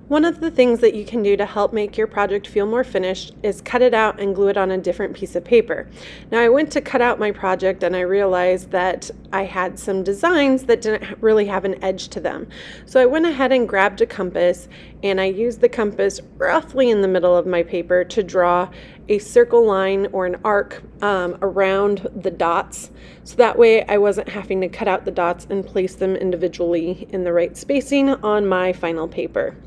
One of the things that you can do to help make your project feel more finished is cut it out and glue it on a different piece of paper. Now, I went to cut out my project and I realized that I had some designs that didn't really have an edge to them. So I went ahead and grabbed a compass and I used the compass roughly in the middle of my paper to draw a circle line or an arc around the dots. So that way I wasn't having to cut out the dots and place them individually in the right spacing on my final paper.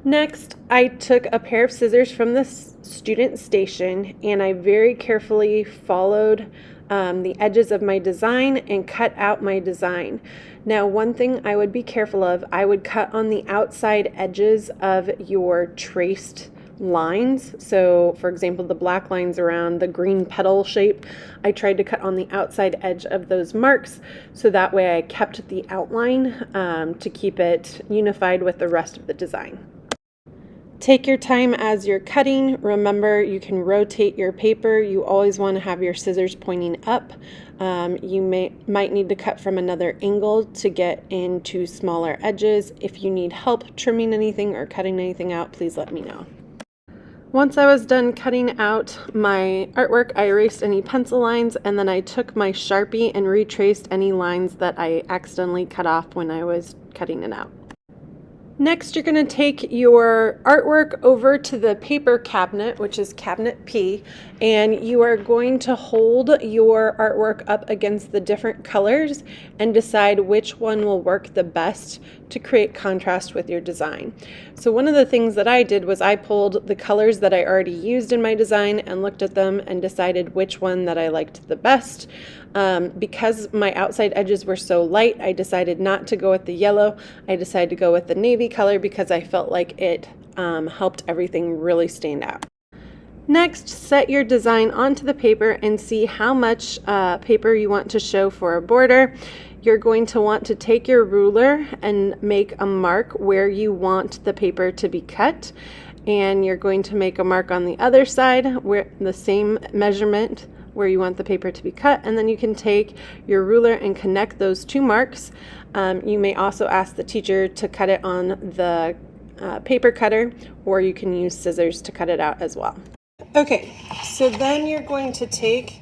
Next, I took a pair of scissors from the student station and I very carefully followed the edges of my design and cut out my design. Now, one thing I would be careful of, I would cut on the outside edges of your traced lines. So, for example, the black lines around the green petal shape, I tried to cut on the outside edge of those marks so that way I kept the outline to keep it unified with the rest of the design. Take your time as you're cutting. Remember, you can rotate your paper. You always want to have your scissors pointing up. You might need to cut from another angle to get into smaller edges. If you need help trimming anything or cutting anything out, please let me know. Once I was done cutting out my artwork, I erased any pencil lines and then I took my Sharpie and retraced any lines that I accidentally cut off when I was cutting it out. Next, you're going to take your artwork over to the paper cabinet, which is cabinet P, and you are going to hold your artwork up against the different colors and decide which one will work the best to create contrast with your design. So one of the things that I did was I pulled the colors that I already used in my design and looked at them and decided which one that I liked the best. Because my outside edges were so light, I decided not to go with the yellow. I decided to go with the navy color because I felt like it helped everything really stand out. Next, set your design onto the paper and see how much paper you want to show for a border. You're going to want to take your ruler and make a mark where you want the paper to be cut. And you're going to make a mark on the other side where the same measurement where you want the paper to be cut, and then you can take your ruler and connect those two marks. You may also ask the teacher to cut it on the paper cutter, or you can use scissors to cut it out as well. Okay, so then you're going to take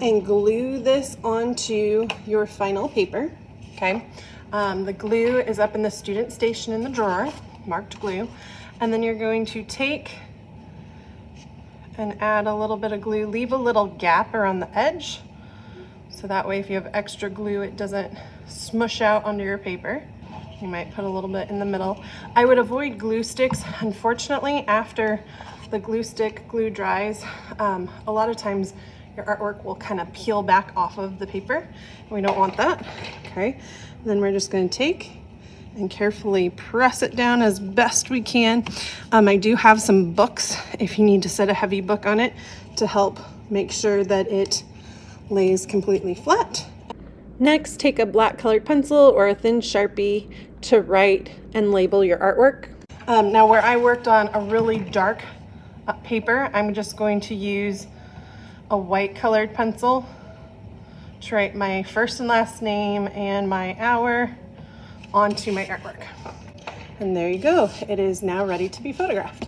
and glue this onto your final paper. Okay, the glue is up in the student station in the drawer, marked glue, and then you're going to take and add a little bit of glue. Leave a little gap around the edge so that way if you have extra glue it doesn't smush out onto your paper. You might put a little bit in the middle. I would avoid glue sticks. Unfortunately, after the glue dries, a lot of times your artwork will kind of peel back off of the paper. We don't want that. Okay, then we're just going to take and carefully press it down as best we can. I do have some books if you need to set a heavy book on it to help make sure that it lays completely flat. Next, take a black colored pencil or a thin Sharpie to write and label your artwork. Now where I worked on a really dark paper, I'm just going to use a white colored pencil to write my first and last name and my hour onto my artwork. And there you go. It is now ready to be photographed.